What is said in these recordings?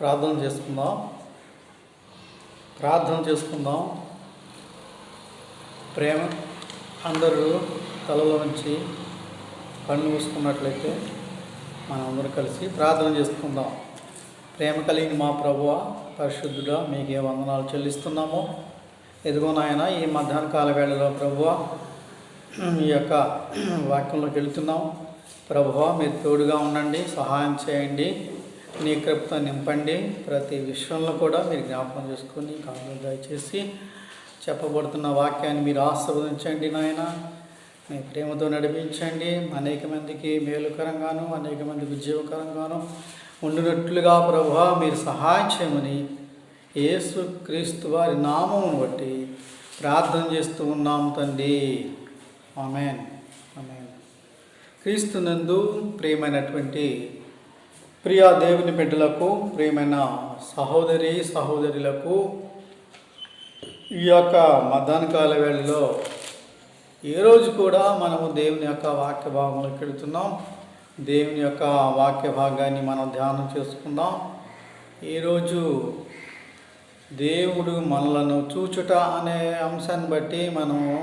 ప్రార్థన చేసుకుందాం. ప్రేమ అందరూ తలలో నుంచి కళ్ళు మూసుకున్నట్లయితే మనం అందరూ కలిసి ప్రార్థన చేసుకుందాం. ప్రేమ కలిగిన మా ప్రభువా, పరిశుద్ధుడా, మీకే వందనాలు చెల్లిస్తున్నాము. ఎదుగో నాయన, ఈ మధ్యాహ్న కాల వేళలో ప్రభువా మీ యొక్క వాక్యంలోకి వెళుతున్నాం. ప్రభువా, మీరు తోడుగా ఉండండి, సహాయం చేయండి, నీ కృపతో నింపండి. ప్రతి విషయంలో కూడా మీరు జ్ఞాపకం చేసుకొని కాళ్ళు దయచేసి చెప్పబడుతున్న వాక్యాన్ని మీరు ఆశీర్వదించండి నాయన. మీ ప్రేమతో నడిపించండి. అనేక మందికి మేలుకరంగాను, అనేక మందికి జీవకరంగాను ఉండినట్లుగా ప్రభువా మీరు సహాయం చేయమని యేసు క్రీస్తు వారి నామమును బట్టి ప్రార్థన చేస్తూ ఉన్నాము తండ్రి. ఆమేన్. ఆమేన్. క్రీస్తునందు ప్రియమైనటువంటి ప్రియా దేవుని బిడ్డలకు, ప్రియమైన సహోదరులకు ఈ యొక్క మధ్యాహ్న కాల వేళలో ఈరోజు కూడా మనము దేవుని యొక్క వాక్య భాగంలోకి వెళుతున్నాం. దేవుని యొక్క వాక్య భాగాన్ని మనం ధ్యానం చేసుకుందాం. ఈరోజు దేవుడు మనలను చూచుట అనే అంశాన్ని బట్టి మనము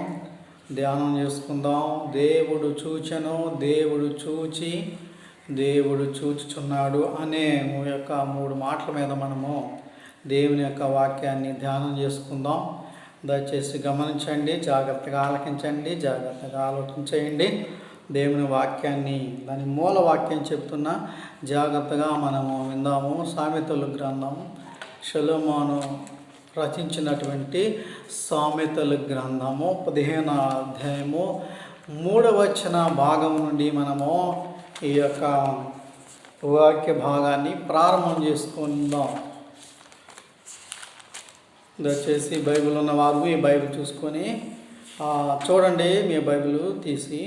ధ్యానం చేసుకుందాం. దేవుడు చూచెను, దేవుడు చూచి, దేవుడు చూచుచున్నాడు అనే యొక్క 3 మాటల మీద మనము దేవుని యొక్క వాక్యాన్ని ధ్యానం చేసుకుందాం. దయచేసి గమనించండి, జాగ్రత్తగా ఆలకించండి, జాగ్రత్తగా ఆలోచించేయండి. దేవుని వాక్యాన్ని, దాని మూల వాక్యం చెప్తున్నా జాగ్రత్తగా మనము విందాము. సామెతల గ్రంథం, సొలొమోను రచించినటువంటి సామెతల గ్రంథము 15వ అధ్యాయము 3వ వచన భాగం నుండి మనము ఈ యొక్క వాక్య భాగాన్ని ప్రారంభం చేసుకుందాం. దయచేసి బైబిల్ ఉన్నవారు ఈ బైబిల్ చూసుకొని చూడండి. మీ బైబిల్ తీసి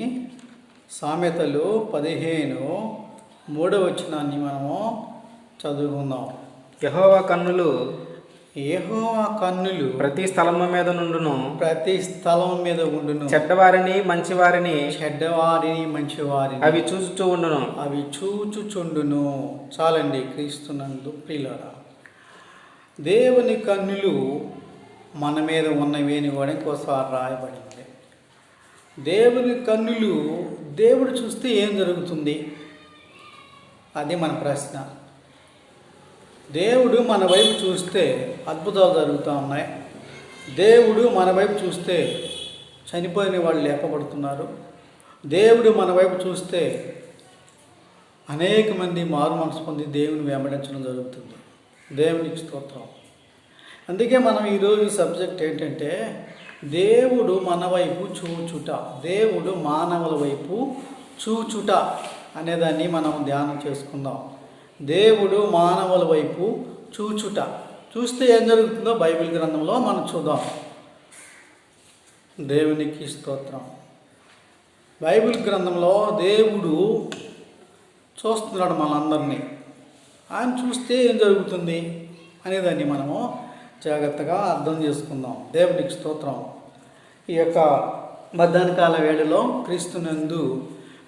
సామెతలు 15:3 వచనాన్ని మనము చదువుకుందాం. యెహోవా కన్నులు ప్రతి స్థలము మీద నుండును, చెడ్డవారిని మంచివారిని అవి చూచుచుండును. చాలండి. క్రీస్తునందు ప్రియులారా, దేవుని కన్నులు మన మీద ఉన్నవి అని కూడా ఇంకోసారి రాయబడింది. దేవుని కన్నులు, దేవుడు చూస్తే ఏం జరుగుతుంది? అది మన ప్రశ్న. దేవుడు మన వైపు చూస్తే అద్భుతాలు జరుగుతూ ఉన్నాయి. దేవుడు మన వైపు చూస్తే చనిపోయిన వాళ్ళు లేపబడుతున్నారు. దేవుడు మన వైపు చూస్తే అనేక మంది మారు మనసు పొంది దేవుని వెంబడించడం జరుగుతుంది. దేవునికి స్తోత్రం. అందుకే మనం ఈరోజు సబ్జెక్ట్ ఏంటంటే దేవుడు మన వైపు చూచుట, దేవుడు మానవుల వైపు చూచుట అనేదాన్ని మనం ధ్యానం చేసుకుందాం. దేవుడు మానవుల వైపు చూచుట, చూస్తే ఏం జరుగుతుందో బైబిల్ గ్రంథంలో మనం చూద్దాం. దేవునికి స్తోత్రం. బైబిల్ గ్రంథంలో దేవుడు చూస్తున్నాడు మనందరినీ. ఆయన చూస్తే ఏం జరుగుతుంది అనేదాన్ని మనము జాగ్రత్తగా అర్థం చేసుకుందాం. దేవునికి స్తోత్రం. ఈ యొక్క మధ్యాహ్న కాల వేళలో క్రీస్తునందు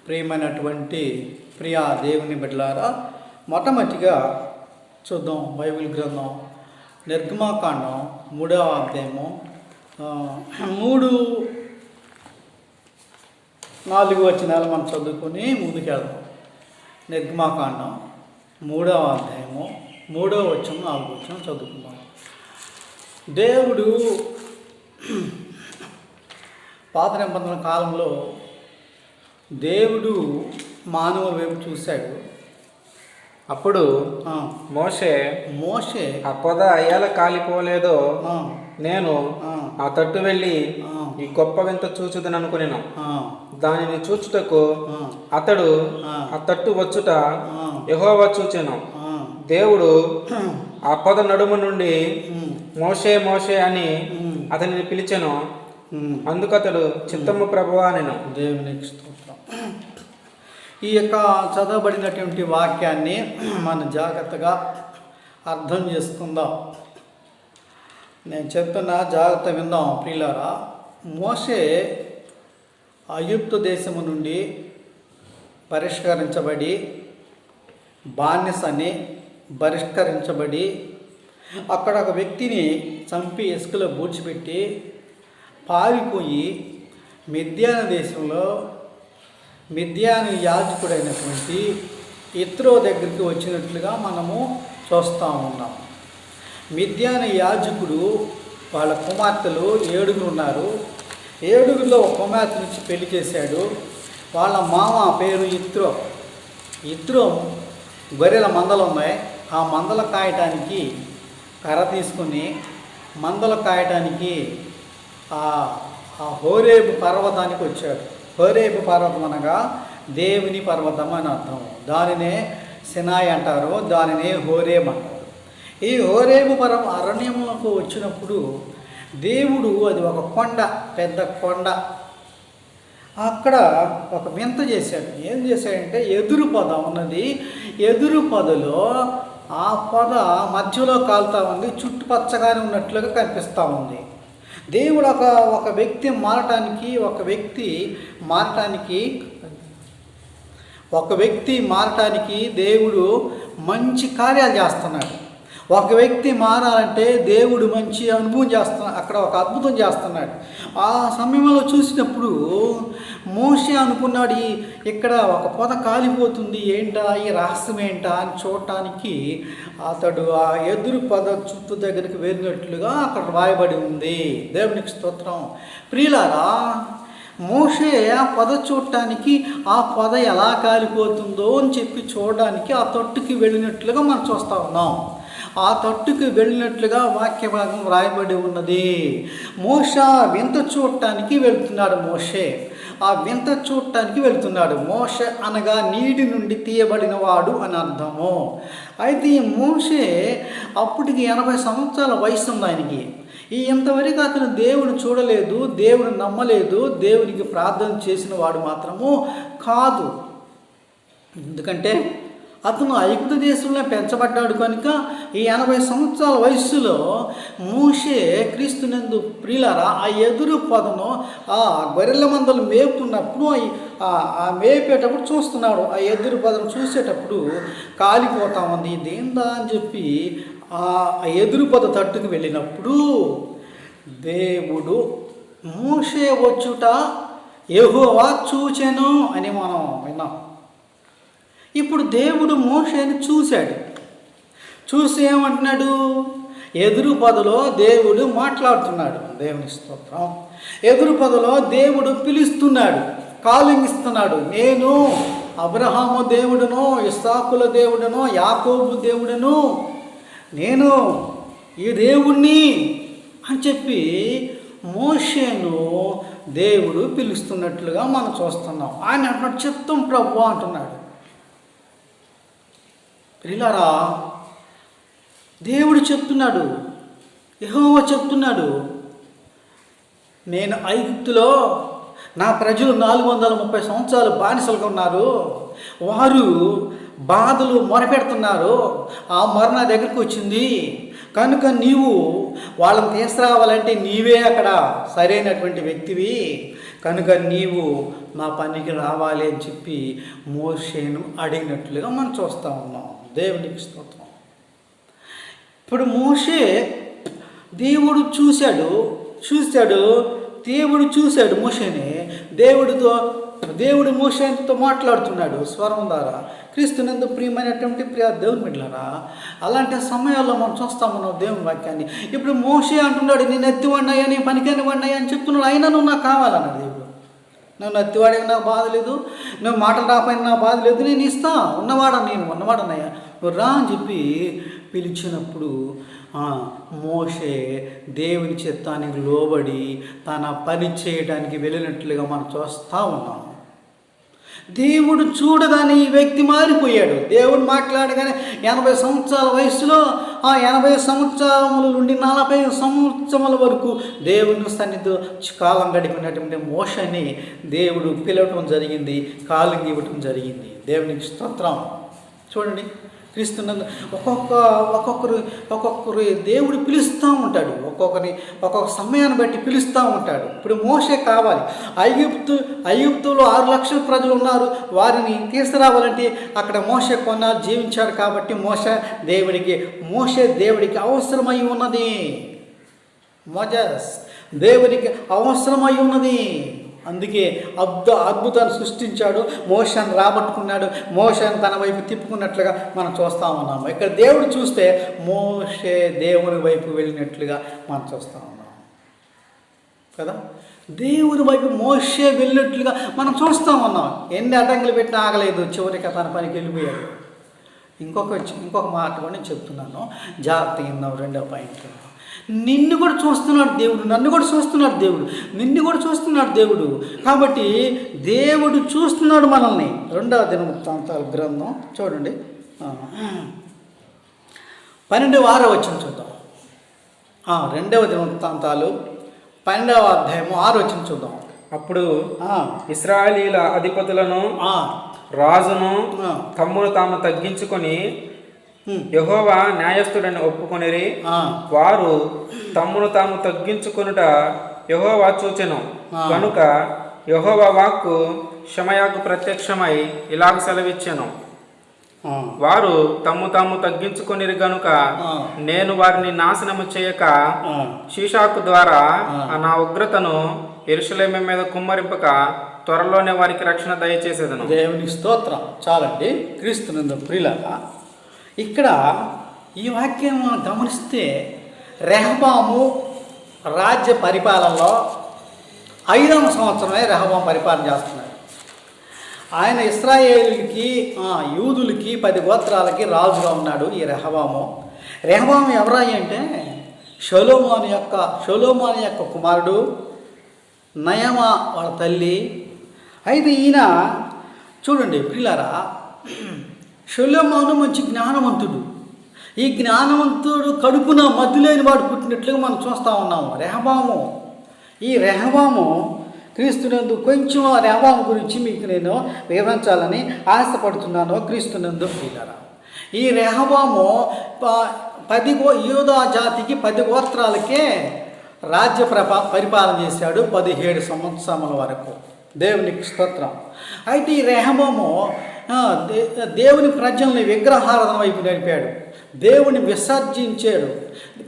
ప్రియమైనటువంటి ప్రియా దేవుని బిడ్డలారా, మొట్టమొదటిగా చూద్దాం బైబిల్ గ్రంథం నిర్గమాకాండం 3వ అధ్యాయము 3-4 వచనాలు మనం చదువుకొని ముందుకెళ్దాం. నిర్గమాకాండం 3వ అధ్యాయము 3వ వచనం 4వ వచనం చదువుకుందాం. దేవుడు పాత నిబంధన కాలంలో దేవుడు మానవ వైపు చూశాడు. అప్పుడు మోషే ఆ పొద అయ్యాల కాలిపోలేదో నేను ఆ తట్టు వెళ్ళి ఈ గొప్ప వింత చూచుదని అనుకునేను. దానిని చూచుటకు అతడు ఆ తట్టు వచ్చుట యెహోవా చూచెను. దేవుడు ఆ పొద నడుము నుండి మోషే మోషే అని అతనిని పిలిచెను. అందుకతడు చిత్తము ప్రభువా నేను. దేవునికి స్తోత్రం. ఈ యొక్క చదవబడినటువంటి వాక్యాన్ని మనం జాగ్రత్తగా అర్థం చేసుకుందాం. నేను చెప్తున్నా, జాగ్రత్త విందాం ప్రియులారా. మోషే ఐగుప్తు దేశము నుండి పరిష్కరించబడి బానిసని బహిష్కరించబడి అక్కడ ఒక వ్యక్తిని చంపి ఇసుకలో పూడ్చిపెట్టి పారిపోయి మిద్యాను దేశంలో మిద్యాను యాజకుడైనటువంటి ఇత్రో దగ్గరికి వచ్చినట్లుగా మనము చూస్తూ ఉన్నాం. మిద్యాను యాజకుడు వాళ్ళ కుమార్తెలు 7 ఉన్నారు. 7లో ఒక కుమార్తె నుంచి పెళ్లి చేశాడు. వాళ్ళ మామ పేరు ఇత్రో గొర్రెల మందలు ఉన్నాయి. ఆ మందలు కాయటానికి కర్ర తీసుకుని మందలు కాయటానికి ఆ హోరేబు పర్వతానికి వచ్చాడు. హోరేబు పర్వతం అనగా దేవుని పర్వతం అని అర్థం. దానినే సినాయి అంటారు, దానినే హోరేబు అంటారు. ఈ హోరేబు అరణ్యములకు వచ్చినప్పుడు దేవుడు, అది ఒక కొండ, పెద్ద కొండ, అక్కడ ఒక వింత చేశాడు. ఏం చేశాడంటే ఎదురు పొద ఉన్నది. ఎదురు పొదలో ఆ పొద మధ్యలో కాలుతూ ఉంది, చుట్టుపచ్చగానే ఉన్నట్లుగా కనిపిస్తూ ఉంది. దేవుడు ఒక వ్యక్తి మారటానికి దేవుడు మంచి కార్యాలు చేస్తున్నాడు. ఒక వ్యక్తి మారాలంటే దేవుడు మంచి అనుభవం చేస్తున్నాడు, అక్కడ ఒక అద్భుతం చేస్తున్నాడు. ఆ సమయంలో చూసినప్పుడు మోషే అనుకున్నాడు, ఇక్కడ ఒక పొద కాలిపోతుంది, ఏంటా ఈ రహస్యం ఏంటా అని చూడటానికి అతడు ఆ ఎదురు పొద చుట్టూ దగ్గరికి వెళ్ళినట్లుగా అక్కడ రాయబడి ఉంది. దేవునికి స్తోత్రం. ప్రియులారా, మోషే ఆ పొద చూడటానికి ఆ పొద ఎలా కాలిపోతుందో అని చెప్పి చూడడానికి ఆ తొట్టుకి వెళ్ళినట్లుగా మనం చూస్తూ ఉన్నాం. ఆ తట్టుకు వెళ్ళినట్లుగా వాక్య భాగం రాయబడి ఉన్నది. మోషే వింత చూడటానికి వెళ్తున్నాడు. ఆ వింత చూడటానికి వెళ్తున్నాడు. మోషే అనగా నీటి నుండి తీయబడిన వాడు అని అర్థము. అయితే ఈ మోషే అప్పటికి 80 సంవత్సరాల వయసు ఉంది ఆయనకి. ఇంతవరకు అతను దేవుని చూడలేదు, దేవుని నమ్మలేదు, దేవునికి ప్రార్థన చేసిన వాడు మాత్రము కాదు. ఎందుకంటే అతను ఐగుప్తు దేశంలో పెంచబడ్డాడు కనుక ఈ 80 సంవత్సరాల వయస్సులో మోషే క్రీస్తునందు ప్రియులారా ఆ ఎదురు పొదను ఆ గొర్రెల మందలు మేపుతున్నప్పుడు ఆ మేపేటప్పుడు చూస్తున్నాడు. ఆ ఎదురు పొదను చూసేటప్పుడు కాలిపోతా ఉంది, ఇదేందా అని చెప్పి ఆ ఎదురు పొద తట్టుకు వెళ్ళినప్పుడు దేవుడు మోషే వచ్చుట యెహోవా చూచెను అని మనం విన్నాం. ఇప్పుడు దేవుడు మోషేని చూసి ఏమంటున్నాడు? ఎదురు పొదలో దేవుడు మాట్లాడుతున్నాడు. దేవుని స్తోత్రం. ఎదురు పొదలో దేవుడు పిలుస్తున్నాడు, కాలింగ్ ఇస్తున్నాడు. నేను అబ్రహాము దేవుడును, ఇస్సాకుల దేవుడును, యాకోబు దేవుడును, నేను ఈ దేవుణ్ణి అని చెప్పి మోషేను దేవుడు పిలుస్తున్నట్లుగా మనం చూస్తున్నాం. ఆయన అంటున్నాడు, చిత్తం ప్రభువా అంటున్నాడు. ప్రియులారా, దేవుడు చెప్తున్నాడు, యెహోవా చెప్తున్నాడు, నేను ఐగుప్తులో నా ప్రజలు 430 సంవత్సరాలు బానిసలుగా ఉన్నారు, వారు బాధలు మొరపెడుతున్నారు, ఆ మొర నా దగ్గరికి వచ్చింది కనుక నీవు వాళ్ళని తీసుకురావాలంటే నీవే అక్కడ సరైనటువంటి వ్యక్తివి కనుక నీవు నా పనికి రావాలి అని చెప్పి మోషేను అడిగినట్లుగా మనం చూస్తూ ఉన్నాం. దేవునికి స్తోత్రం. ఇప్పుడు మోషే దేవుడు చూశాడు మోషేని. దేవుడు మోషేతో మాట్లాడుతున్నాడు స్వరం ద్వారా. క్రీస్తునందు ప్రియమైనటువంటి దేవుని బిడ్డలారా, అలాంటి సమయాల్లో మనం చూస్తాం మనం దేవుని వాక్యాన్ని. ఇప్పుడు మోషే అంటున్నాడు, నేను ఎత్తివాడినయ్యా, నీ పనికని వాడినయ్యా అని చెప్తున్నాడు. అయినా నువ్వు నాకు కావాలన్నాడు దేవుడు. నువ్వు ఎత్తివాడికి నాకు బాధ లేదు, నువ్వు మాటలు రాకపోయినా నాకు బాధ లేదు, నేను ఇస్తా, ఉన్నవాడనయ్యా, నువ్వు రా అని చెప్పి పిలిచినప్పుడు మోషే దేవుని చిత్తానికి లోబడి తన పని చేయడానికి వెళ్ళినట్లుగా మనం చూస్తూ ఉన్నాం. దేవుడు చూడగానే ఈ వ్యక్తి మారిపోయాడు. దేవుడు మాట్లాడగానే 80 సంవత్సరాల వయసులో ఆ 80 సంవత్సరముల నుండి 40 సంవత్సరముల వరకు దేవుని సన్నిధిలో కాలం గడిపినటువంటి మోషని దేవుడు పిలవటం జరిగింది, కాలం ఇవ్వటం జరిగింది. దేవునికి స్తోత్రం. చూడండి, క్రీస్తునందు ఒక్కొక్కరు దేవుడు పిలుస్తూ ఉంటాడు, ఒక్కొక్క సమయాన్ని బట్టి పిలుస్తూ ఉంటాడు. ఇప్పుడు మోషే కావాలి, ఐగుప్తులో 6 లక్షల ప్రజలు ఉన్నారు, వారిని తీసుకురావాలంటే అక్కడ మోషే కొన్నాళ్ళు జీవించాడు కాబట్టి మోషే దేవుడికి అవసరమై ఉన్నది. మోజెస్ దేవునికి అవసరమై ఉన్నది. అందుకే అద్భుతాన్ని సృష్టించాడు, మోషేను రాబట్టుకున్నాడు, మోషేను తన వైపు తిప్పుకున్నట్లుగా మనం చూస్తూ ఉన్నాము. ఇక్కడ దేవుడు చూస్తే మోషే దేవుని వైపు వెళ్ళినట్లుగా మనం చూస్తూ ఉన్నాం కదా. దేవుని వైపు మోషే వెళ్ళినట్లుగా మనం చూస్తూ ఉన్నాం. ఎన్ని అడ్డంకులు పెట్టినా ఆగలేదు, చివరికి తన పనికి వెళ్ళిపోయాడు. ఇంకొక మాట కూడా నేను చెప్తున్నాను, జాగ్రత్తగా విన్నాం. 2వ పాయింట్, నిన్ను కూడా చూస్తున్నాడు దేవుడు, నన్ను కూడా చూస్తున్నాడు దేవుడు, నిన్ను కూడా చూస్తున్నాడు దేవుడు. కాబట్టి దేవుడు చూస్తున్నాడు మనల్ని. 2వ దినవృత్తాంతాల గ్రంథం చూడండి, 12వ వచనం చూద్దాం. 2వ దినవృత్తాంతాలు 12వ అధ్యాయము 6వ వచనం చూద్దాం. అప్పుడు ఇశ్రాయేలీయుల అధిపతులను రాజును తమ్మును తాము తగ్గించుకొని యెహోవా న్యాయస్థుడని ఒప్పుకొనిరి. వారు తమ్మును తాము తగ్గించుకొనుట యెహోవా చూచెను కనుక యెహోవా వాక్కు షమయాకు ప్రత్యక్షమై ఇలాగ సెలవిచ్చెను, వారు తాము తగ్గించుకొనిరి గనుక నేను వారిని నాశనము చేయక షీషాకు ద్వారా నా ఉగ్రతను యెరూషలేము మీద కుమ్మరింపక త్వరలోనే వారికి రక్షణ దయచేసేదను. దేవునికి స్తోత్రం. చాలండి. క్రీస్తునందు ప్రియులారా, ఇక్కడ ఈ వాక్యం మనం గమనిస్తే రెహబాము రాజ్య పరిపాలనలో 5వ సంవత్సరమే రెహబాము పరిపాలన చేస్తున్నాడు. ఆయన ఇశ్రాయేలుకి యూదులకి 10 గోత్రాలకి రాజుగా ఉన్నాడు ఈ రెహబాము. ఎవరాయి అంటే షొలోమోను యొక్క కుమారుడు, నయమా వాళ్ళ తల్లి. అయితే ఈయన చూడండి ప్రియులారా, షొలోమోను మంచి జ్ఞానవంతుడు. ఈ జ్ఞానవంతుడు కడుపున మద్దు లేని వాడు పుట్టినట్లుగా మనం చూస్తూ ఉన్నాము. ఈ రెహబాము క్రీస్తునందు కొంచెం రెహబాము గురించి మీకు నేను వివరించాలని ఆశపడుతున్నాను. క్రీస్తునందు ప్రియులారా, ఈ రెహబాము 10 యూదా జాతికి 10 గోత్రాలకే రాజ్య పరిపాలన చేశాడు 17 సంవత్సరముల వరకు. దేవునికి స్తోత్రం. అయితే ఈ రెహబాము దేవుని ప్రజల్ని విగ్రహారాధన వైపు నడిపాడు, దేవుని విసర్జించాడు,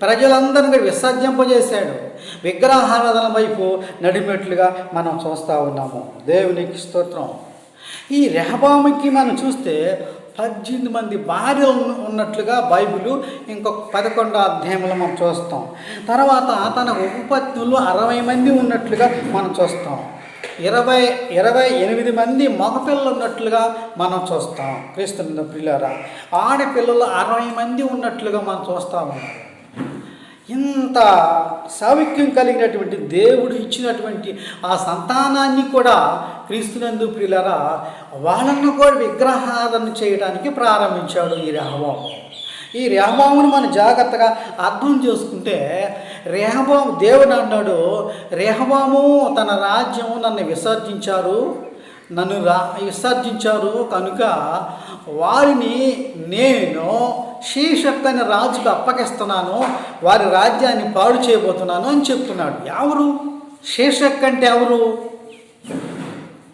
ప్రజలందరినీ విసర్జింపజేశాడు, విగ్రహారాధన వైపు నడిపినట్లుగా మనం చూస్తూ ఉన్నాము. దేవునికి స్తోత్రం. ఈ రెహబాముకి మనం చూస్తే 18 మంది భార్యలు ఉన్నట్లుగా బైబిల్ ఇంకొక 11వ అధ్యాయంలో మనం చూస్తాం. తర్వాత తన ఉపపత్నులు 60 మంది ఉన్నట్లుగా మనం చూస్తాం. 28 మంది మగపిల్లలు ఉన్నట్లుగా మనం చూస్తాం. క్రీస్తునందు ప్రియులారా, ఆడపిల్లలు 60 మంది ఉన్నట్లుగా మనం చూస్తూ ఉన్నాం. ఇంత సౌఖ్యం కలిగినటువంటి దేవుడు ఇచ్చినటువంటి ఆ సంతానాన్ని కూడా క్రీస్తునందు ప్రియులారా వాళ్ళను కూడా విగ్రహారాధన చేయడానికి ప్రారంభించాడు ఈ రెహబాము. ఈ రెహబామును మనం జాగ్రత్తగా అర్థం చేసుకుంటే, దేవుడు అన్నాడు, రెహబాము తన రాజ్యము నన్ను విసర్జించారు కనుక వారిని నేను షీషక్ అనే రాజుకు అప్పగిస్తున్నాను, వారి రాజ్యాన్ని పాడు చేయబోతున్నాను అని చెప్తున్నాడు. ఎవరు షీషక్ అంటే? ఎవరు?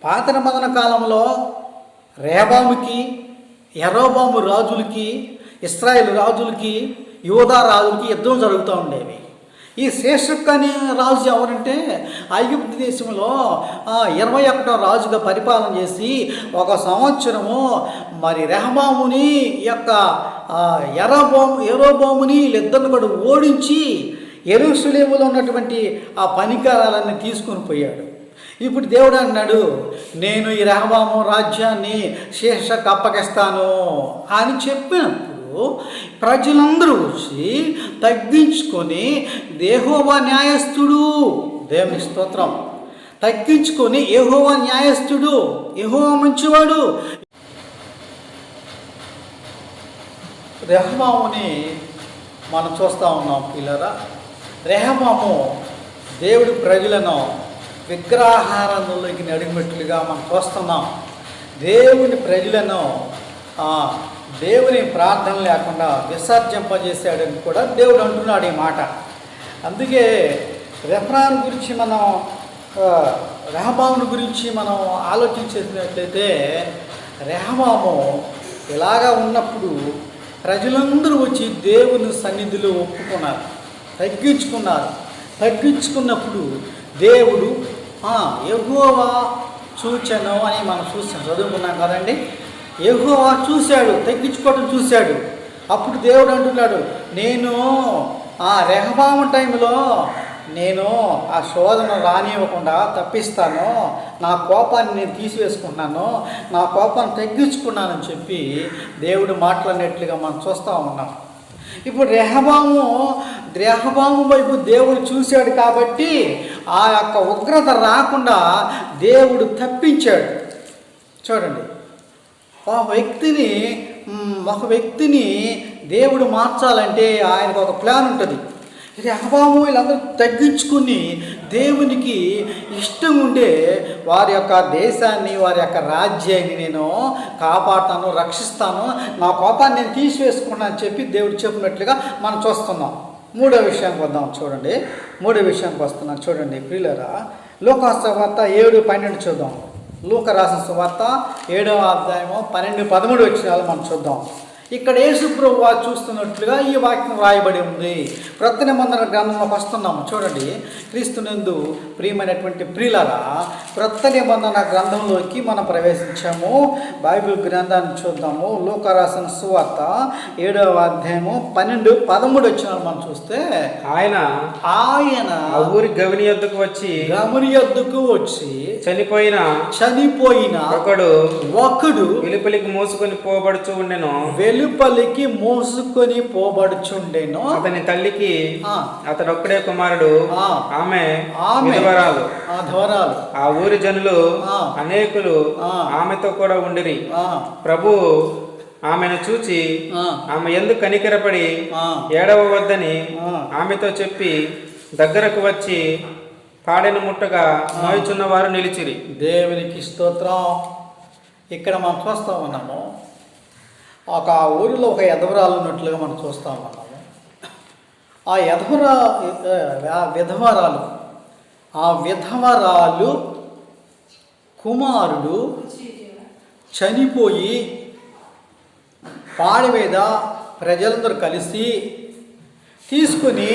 పాత నిబంధన కాలంలో రెహబాముకి, యరొబాము రాజులకి, ఇశ్రాయేలు రాజులకి, యూదా రాజులకి యుద్ధం జరుగుతూ ఉండేవి. ఈ షీషక్ అనే రాజు ఎవరంటే ఐగుప్తు దేశంలో 21వ రాజుగా పరిపాలన చేసి 1 సంవత్సరము మరి రెహబాముని యొక్క యరొబాముని వీళ్ళిద్దరిని కూడా ఓడించి యెరూషలేములో ఉన్నటువంటి ఆ పనికారాలన్నీ తీసుకొని పోయాడు. ఇప్పుడు దేవుడు అన్నాడు, నేను ఈ రెహబాము రాజ్యాన్ని షీషకు అప్పగిస్తాను అని చెప్పినప్పుడు ప్రజలందరూ వచ్చి తగ్గించుకొని యెహోవా న్యాయస్థుడు, దేవుని స్తోత్రం, తగ్గించుకొని యెహోవా న్యాయస్థుడు, యెహోవా మంచివాడు, రెహబాముని మనం చూస్తూ ఉన్నాం పిల్లరా. రెహబాము దేవుడి ప్రజలను విగ్రహారాధనలోకి నడిమినట్లుగా మనం చూస్తున్నాం. దేవుని ప్రజలను దేవుని ప్రార్థన లేకుండా విసర్జింపజేశాడని కూడా దేవుడు అంటున్నాడు ఈ మాట. అందుకే రెఫ్రాన్ గురించి మనం రెహబామును గురించి మనం ఆలోచించేసినట్లయితే, రెహబాము ఇలాగా ఉన్నప్పుడు ప్రజలందరూ వచ్చి దేవుని సన్నిధిలో ఒప్పుకున్నారు, తగ్గించుకున్నప్పుడు దేవుడు యెహోవా చూచెను అని మనం చదువుకున్నాం కదండి. యెహోవా చూశాడు, తగ్గించుకోవటం చూశాడు. అప్పుడు దేవుడు అంటున్నాడు, నేను రెహబాము టైంలో నేను ఆ శోధన రానివ్వకుండా తప్పిస్తాను, నా కోపాన్ని నేను తీసివేసుకుంటున్నాను, నా కోపాన్ని తగ్గించుకున్నానని చెప్పి దేవుడు మాట్లాడినట్లుగా మనం చూస్తూ ఉన్నాం. ఇప్పుడు రెహబాము వైపు దేవుడు చూశాడు కాబట్టి ఆ యొక్క ఉగ్రత రాకుండా దేవుడు తప్పించాడు. చూడండి, ఒక వ్యక్తిని దేవుడు మార్చాలంటే ఆయనకు ఒక ప్లాన్ ఉంటుంది. రెహబాము వీళ్ళందరూ తగ్గించుకుని దేవునికి ఇష్టం ఉంటే వారి యొక్క దేశాన్ని, వారి యొక్క రాజ్యాన్ని నేను కాపాడుతాను, రక్షిస్తాను, నా కోపాన్ని నేను తీసివేసుకున్నాను అని చెప్పి దేవుడు చెప్పినట్లుగా మనం చూస్తున్నాం. మూడో విషయానికి వద్దాం. చూడండి, చూడండి ప్రియులారా, లూకా సువార్త 7:12 చూద్దాం. లూకా రాసిన సువార్త 7వ అధ్యాయము 12-13 వచనాలు మనం చూద్దాం. ఇక్కడ యేసు ప్రభువు చూస్తున్నట్లుగా ఈ వాక్యం రాయబడి ఉంది. క్రొత్త నిబంధన గ్రంథంలోకి వస్తున్నాము. చూడండి, క్రీస్తునందు ప్రియమైనటువంటి ప్రియులారా, క్రొత్త నిబంధన గ్రంథంలోకి మనం ప్రవేశించాము. బైబిల్ గ్రంథాన్ని చూద్దాము. లూకా రాసిన సువార్త 7వ అధ్యాయము 12-13 వచనాలు మనం చూస్తే, ఆయన ఆ ఊరి గవిని యొద్దకు వచ్చి చనిపోయిన ఒకడు వెలుపలికి మోసుకొని పోబడుచుండెను. అతని తల్లికి అతడొక్కడే కుమారుడు, ఆమె విధవరాలు. ఆ ఊరి జనులు అనేకులు ఆమెతో కూడా ఉండిరి. ప్రభు ఆమెను చూచి ఆమె యందు కనికరపడి ఏడవవద్దని ఆమెతో చెప్పి దగ్గరకు వచ్చి పాడెను ముట్టగా మోయుచున్న వారు నిలిచిరి. దేవునికి స్తోత్రం. ఇక్కడ మనం చూస్తూ ఉన్నాము, ఒక ఊరిలో ఒక ఎదవరాలు ఉన్నట్లుగా మనం చూస్తూ ఉన్నాము. ఆ విధవరాలు కుమారుడు చనిపోయి పాడి మీద ప్రజలందరూ కలిసి తీసుకుని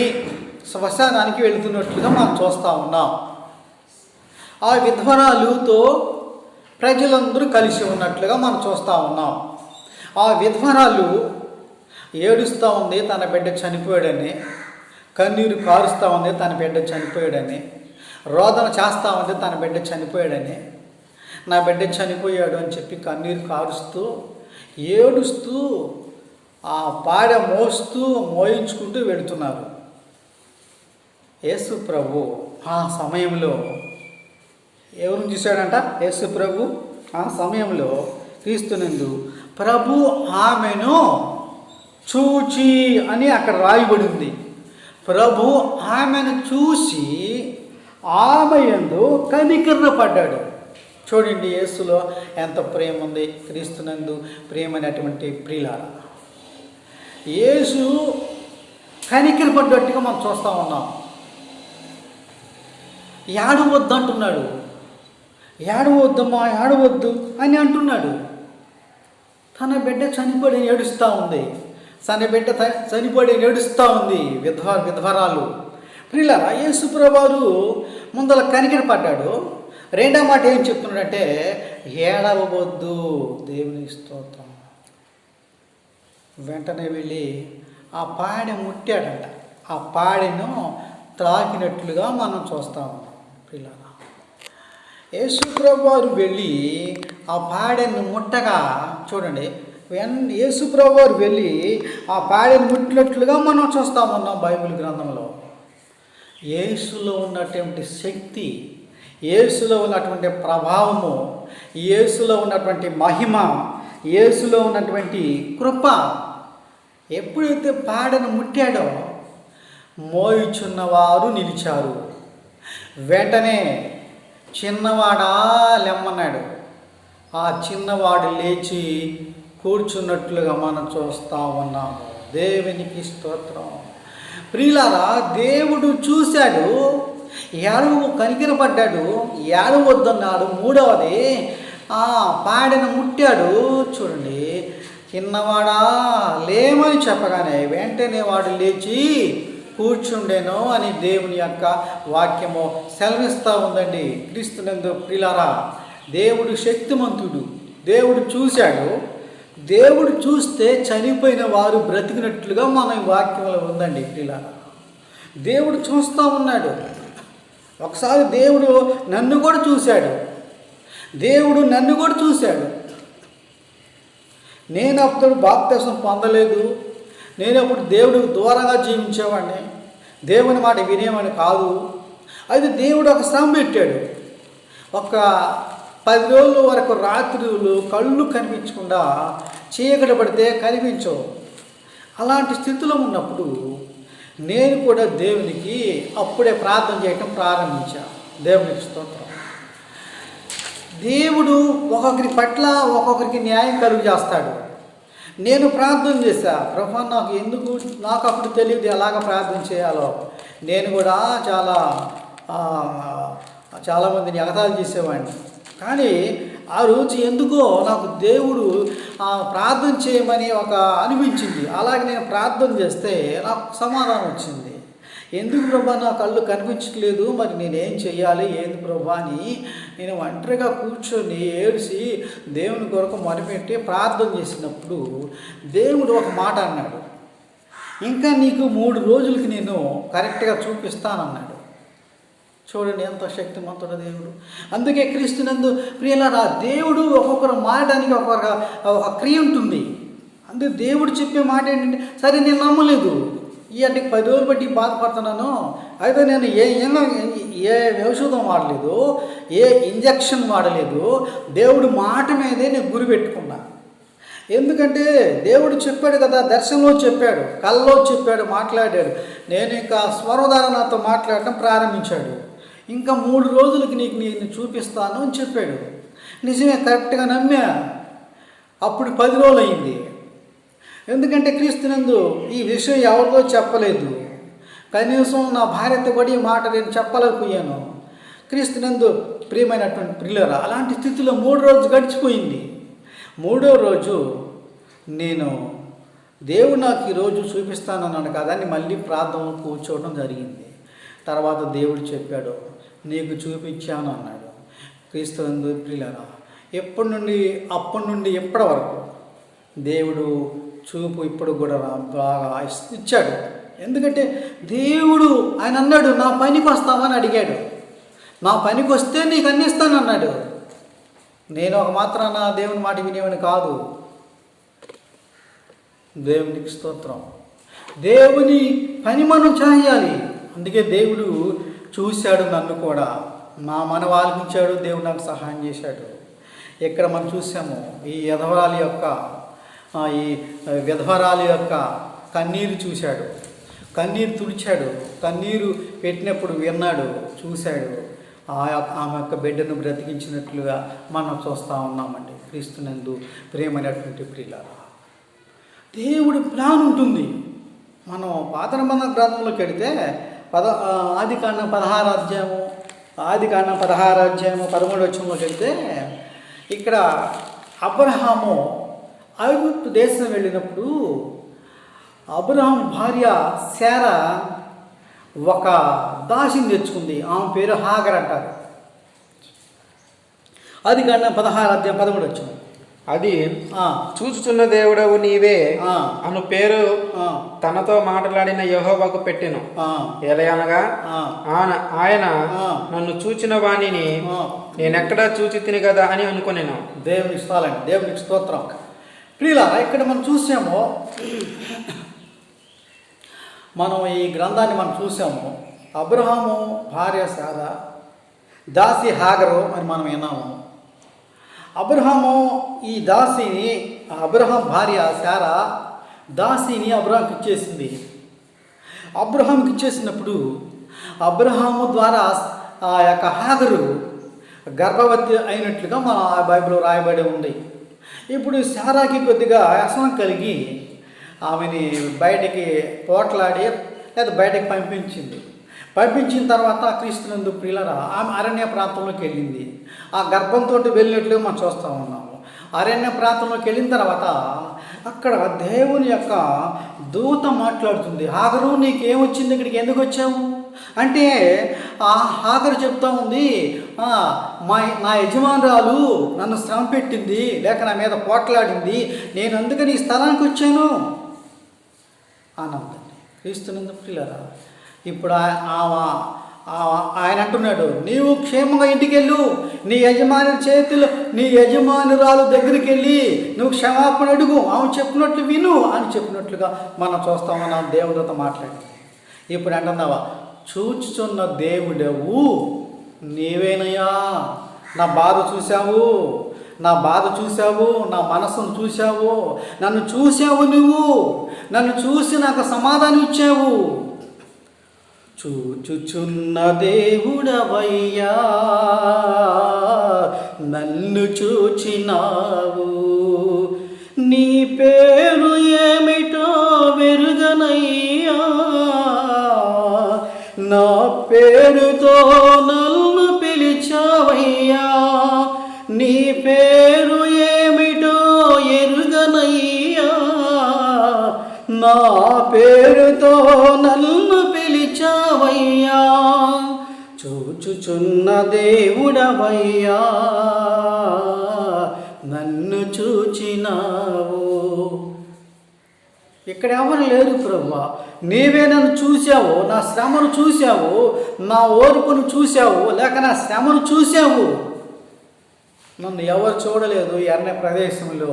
శ్మశానానికి వెళుతున్నట్లుగా మనం చూస్తూ ఉన్నాం. ఆ విధవరాలుతో ప్రజలందరూ కలిసి ఉన్నట్లుగా మనం చూస్తూ ఉన్నాం. ఆ విధవరాలు ఏడుస్తూ ఉంది, తన బిడ్డ చనిపోయాడని, కన్నీరు కారుస్తూ ఉంది, తన బిడ్డ చనిపోయాడని, రోదన చేస్తూ ఉంది, తన బిడ్డ చనిపోయాడని, నా బిడ్డ చనిపోయాడు అని చెప్పి కన్నీరు కారుస్తూ ఏడుస్తూ ఆ పాడ మోయించుకుంటూ వెళుతున్నారు. యేసు ప్రభు ఆ సమయంలో ఎవరిని చూశాడంట? యేసు ప్రభు ఆ సమయంలో క్రీస్తునందు ప్రభు ఆమెను చూచి అని అక్కడ రాయబడింది. ప్రభు ఆమెను చూసి ఆమె యందు కనికరపడ్డాడు. చూడండి, యేసులో ఎంత ప్రేమ ఉంది. క్రీస్తునందు ప్రేమైనటువంటి ప్రియులారా, యేసు కనికరపడ్డట్టుగా మనం చూస్తూ ఉన్నాం. ఏడవద్దు అంటున్నాడు. ఏడవద్దమ్మా, ఏడవద్దు అని అంటున్నాడు. తన బిడ్డ చనిపోయి ఏడుస్తూ ఉంది. విధవరాలు. ప్రియులారా, యేసు ప్రభువారు ముందల కనికరపడ్డాడు. రెండో మాట ఏం చెప్తున్నాడంటే, ఏడవవద్దు. దేవుని స్తోత్రం. వెంటనే వెళ్ళి ఆ పాడె ముట్టాడంట. ఆ పాడెను త్రాకినట్లుగా మనం చూస్తూ ఉన్నాం. ప్రియులారా, యేసు ప్రభువారు వెళ్ళి ఆ పాడెను ముట్టగా, చూడండి, యేసు ప్రభువారు వెళ్ళి ఆ పాడెను ముట్టినట్లుగా మనం చూస్తూ ఉన్నాం బైబిల్ గ్రంథంలో. యేసులో ఉన్నటువంటి శక్తి, యేసులో ఉన్నటువంటి ప్రభావము, యేసులో ఉన్నటువంటి మహిమ, యేసులో ఉన్నటువంటి కృప ఎప్పుడైతే పాడెను ముట్టాడో మోయుచున్నవారు నిలిచారు. వెంటనే చిన్నవాడా లెమ్మన్నాడు. ఆ చిన్నవాడు లేచి కూర్చున్నట్లుగా మనం చూస్తూ ఉన్నాము. దేవునికి స్తోత్రం. ప్రియులారా, దేవుడు చూశాడు, ఏడవ కనికరపడ్డాడు, ఏడవద్దన్నాడు. మూడవది పాడిన ముట్టాడు. చూడండి, చిన్నవాడా లేమని చెప్పగానే వెంటనే వాడు లేచి కూర్చుండేను అని దేవుని యొక్క వాక్యము సెలవిస్తూ ఉందండి. క్రీస్తునందు ప్రియులారా, దేవుడు శక్తిమంతుడు. దేవుడు చూశాడు. దేవుడు చూస్తే చనిపోయిన వారు బ్రతికినట్లుగా మన వాక్యంలో ఉందండి ప్రియులారా. దేవుడు చూస్తూ ఉన్నాడు. ఒకసారి దేవుడు నన్ను కూడా చూశాడు. దేవుడు నన్ను కూడా చూశాడు. నేను అప్పుడు బాప్తిసం పొందలేదు. నేను అప్పుడు దేవుడికి దూరంగా జీవించేవాడిని, దేవుని మాట వినేవాడిని కాదు. అయితే దేవుడు ఒక శ్రమ పెట్టాడు. ఒక 10 రోజుల వరకు రాత్రులు కళ్ళు కనిపించకుండా చీకటి పడితే కనిపించవు. అలాంటి స్థితిలో ఉన్నప్పుడు నేను కూడా దేవునికి అప్పుడే ప్రార్థన చేయటం ప్రారంభించాను. దేవునికి స్తోత్రం. దేవుడు ఒక్కొక్కరి పట్ల ఒక్కొక్కరికి న్యాయం కలుగు చేస్తాడు. నేను ప్రార్థన చేశా, ప్రభా నాకు అప్పుడు తెలియదు ఎలాగ ప్రార్థన చేయాలో. నేను కూడా చాలామందిని ఎగతాళి చేసేవాడిని. కానీ ఆ రోజు ఎందుకో నాకు దేవుడు ప్రార్థన చేయమని అనిపించింది. అలాగే నేను ప్రార్థన చేస్తే నాకు సమాధానం వచ్చింది. ఎందుకు ప్రభా నా కళ్ళు కనిపించట్లేదు, మరి నేనేం చెయ్యాలి, ఏంది ప్రభా అని నేను ఒంటరిగా కూర్చొని ఏడిసి దేవుని కొరకు మొరపెట్టి ప్రార్థన చేసినప్పుడు దేవుడు ఒక మాట అన్నాడు, ఇంకా నీకు 3 రోజులకి నేను కరెక్ట్గా చూపిస్తానన్నాడు. చూడండి ఎంత శక్తిమంతుడు దేవుడు. అందుకే క్రీస్తునందు ప్రియులారా, దేవుడు ఒక్కొక్కరు మారడానికి ఒక క్రియ ఉంటుంది. అందుకే దేవుడు చెప్పే మాట ఏంటంటే, సరే నేను నమ్మలేదు, అంటే 10 రోజులు బట్టి బాధపడుతున్నాను, అయితే నేను ఏ ఔషధం వాడలేదు, ఏ ఇంజక్షన్ వాడలేదు, దేవుడు మాట మీదే నేను గురి పెట్టుకున్నా. ఎందుకంటే దేవుడు చెప్పాడు కదా, దర్శనంలో చెప్పాడు, కల్లో చెప్పాడు, మాట్లాడాడు. నేను ఇంకా స్వరధార నాతో మాట్లాడటం ప్రారంభించాడు. ఇంకా 3 రోజులకి నేను చూపిస్తాను అని చెప్పాడు. నిజమే, కరెక్ట్గా నమ్మా. అప్పుడు 10 రోజులు అయింది. ఎందుకంటే క్రీస్తునందు ఈ విషయం ఎవరితో చెప్పలేదు. కనీసం నా భార్యతో కూడా ఈ మాట నేను చెప్పలేకపోయాను. క్రీస్తునందు ప్రియమైనటువంటి ప్రియులారా, అలాంటి స్థితిలో 3 రోజులు గడిచిపోయింది. 3వ రోజు నేను దేవుడు నాకు ఈరోజు చూపిస్తానన్నాను కదా అని మళ్ళీ ప్రార్థనలో కూర్చోవడం జరిగింది. తర్వాత దేవుడు చెప్పాడు, నీకు చూపించాను అన్నాడు. క్రీస్తునందు ప్రియులారా, అప్పటి నుండి ఎప్పటి వరకు దేవుడు చూపు ఇప్పుడు కూడా బాగా ఇచ్చాడు. ఎందుకంటే దేవుడు ఆయన అన్నాడు, నా పనికి వస్తామని అడిగాడు. నా పనికి వస్తే నీకు అందిస్తానన్నాడు. నేను ఒక మాత్రాన దేవుని మాట వినేవాడిని కాదు. దేవునికి స్తోత్రం. దేవుని పని మనం చేయాలి. అందుకే దేవుడు చూశాడు నన్ను కూడా, నా మనం ఆలకించాడు. దేవుడు నాకు సహాయం చేశాడు. ఇక్కడ మనం చూసాము ఈ విధవరాలి యొక్క కన్నీరు చూశాడు, కన్నీరు తుడిచాడు, కన్నీరు పెట్టినప్పుడు విన్నాడు, చూశాడు. ఆమె యొక్క బిడ్డను బ్రతికించినట్లుగా మనం చూస్తూ ఉన్నామండి. క్రీస్తునందు ప్రియమైనటువంటి ప్రియులారా, దేవుడి ప్లాన్ ఉంటుంది. మనం పాత నిబంధన గ్రంథంలోకి వెళితే ఆదికాండం 16వ అధ్యాయము 13వ వచనంలోకి వెళితే ఇక్కడ అబ్రహాము ఐగుప్తు దేశం వెళ్ళినప్పుడు అబ్రహాం భార్య శారా ఒక దాసిని తెచ్చుకుంది. ఆమె పేరు హాగర్ అంటారు. ఆదికాండం 16వ అధ్యాయం 13వ వచనం. అది చూచుచున్న దేవుడవు నీవే అను పేరు తనతో మాట్లాడిన యెహోవాకు పెట్టెను. ఎలయనగా ఆయన నన్ను చూచిన వాణిని నేనెక్కడా చూచి తిని కదా అని అనుకునేను. దేవునికి స్తోత్రం, దేవునికి స్తోత్రం. ప్రియులారా, ఇక్కడ మనం చూసాము, మనం ఈ గ్రంథాన్ని మనం చూసాము. అబ్రహాము భార్య శారా, దాసి హాగరు అని మనం విన్నాము. అబ్రహాము ఈ దాసిని, అబ్రహాం భార్య శారా దాసిని అబ్రహాంకి ఇచ్చేసింది. అబ్రహాంకి ఇచ్చేసినప్పుడు అబ్రహాము ద్వారా ఆ యొక్క హాగరు గర్భవతి అయినట్లుగా మన బైబిల్లో రాయబడి ఉంది. ఇప్పుడు శారాకి కొద్దిగా వ్యసనం కలిగి ఆమెని బయటికి పోట్లాడి లేదా బయటకి పంపించిన తర్వాత క్రీస్తునందు ప్రియులరా ఆమె అరణ్య ప్రాంతంలోకి వెళ్ళింది. ఆ గర్భంతో వెళ్ళినట్లుగా మనం చూస్తూ ఉన్నాము. అరణ్య ప్రాంతంలోకి వెళ్ళిన తర్వాత అక్కడ దేవుని యొక్క దూత మాట్లాడుతుంది. హాగరు నీకేమొచ్చింది, ఇక్కడికి ఎందుకు వచ్చావు అంటే ఆ హాగరు చెప్తా ఉంది, నా యజమానురాలు నన్ను శ్రమ పెట్టింది, లేక నా మీద పోట్లాడింది, నేను అందుకని ఈ స్థలానికి వచ్చాను అన్నదండి. క్రీస్తునందు ప్రియులారా, ఇప్పుడు ఆయన అంటున్నాడు, నీవు క్షేమంగా ఇంటికి వెళ్ళు, నీ యజమానురాలు దగ్గరికి వెళ్ళి నువ్వు క్షమాపణ అడుగు, ఆమె చెప్పినట్లు విను అని చెప్పినట్లుగా మనం చూస్తామన్నా దేవుడితో మాట్లాడింది. ఇప్పుడు అంటున్నావా, చూచుచున్న దేవుడవు నీవేనయ్యా, నా బాధ చూశావు, నా మనసును చూశావు, నన్ను చూశావు, నన్ను చూసి నాకు సమాధానం ఇచ్చావు. చూచుచున్న దేవుడవయ్యా, నన్ను చూచినావు, నీ పేరు ఏమిటో వెరుగనయ్యా, నా పేరుతో నన్ను పిలిచావయ్యా, నీ పేరు ఏమిటో ఎరుగనయ్యా, నా పేరుతో నన్ను పిలిచావయ్యా, చూచుచున్న దేవుడవయ్యా, నన్ను చూచినావు. ఇక్కడ ఎవరు లేరు ప్రభువా, నీవే నన్ను చూశావు, నా శ్రమను చూశావు, నా ఓర్పును చూశావు, లేక నా శ్రమను చూశావు. నన్ను ఎవరు చూడలేదు ఈ అరణ్య ప్రదేశంలో,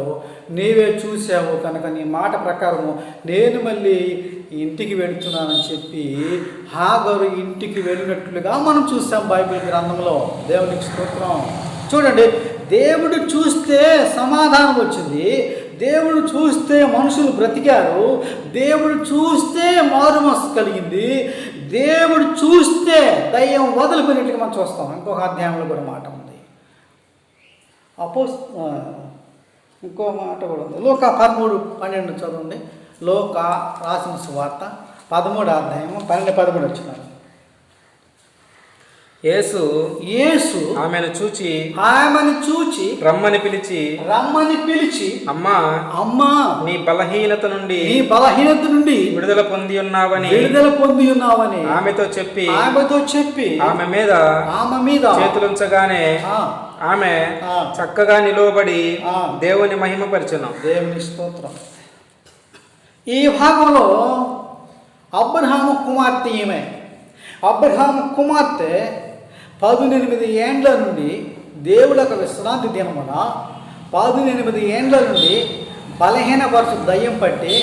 నీవే చూశావు కనుక నీ మాట ప్రకారము నేను మళ్ళీ ఇంటికి వెళుతున్నానని చెప్పి హాగరు ఇంటికి వెళ్ళినట్లుగా మనం చూసాం బైబిల్ గ్రంథంలో. దేవునికి స్తోత్రం. చూడండి, దేవుడు చూస్తే సమాధానం వచ్చింది, దేవుడు చూస్తే మనుషులు బ్రతికారు, దేవుడు చూస్తే మారుమనస్సు కలిగింది, దేవుడు చూస్తే దయ్యం వదిలిపోయినట్టుగా మనం చూస్తాం. ఇంకొక అధ్యాయంలో కూడా మాట ఉంది, ఇంకో మాట కూడా ఉంది. లోకా 13:12 చదవండి. లోకా రాసిన సువార్త 13వ అధ్యాయము 12-13 వచ్చినారు. యేసు ఆమెను చూచి రమ్మని పిలిచి అమ్మా నీ బలహీనత నుండి విడుదల పొంది ఉన్నావని ఆమెతో చెప్పి ఆమె మీద చేతులుంచగానే ఆమె చక్కగా నిలవబడి దేవుని మహిమపరిచెను. దేవుని స్తోత్రం. ఈ భాగంలో అబ్రహాము కుమార్తె ఈమె. అబ్రహాము కుమార్తె 18 ఏండ్ల నుండి దేవుడు ఒక విశ్రాంతి దినమున 18 ఏండ్ల నుండి బలహీనపరచు దయ్యం పట్టి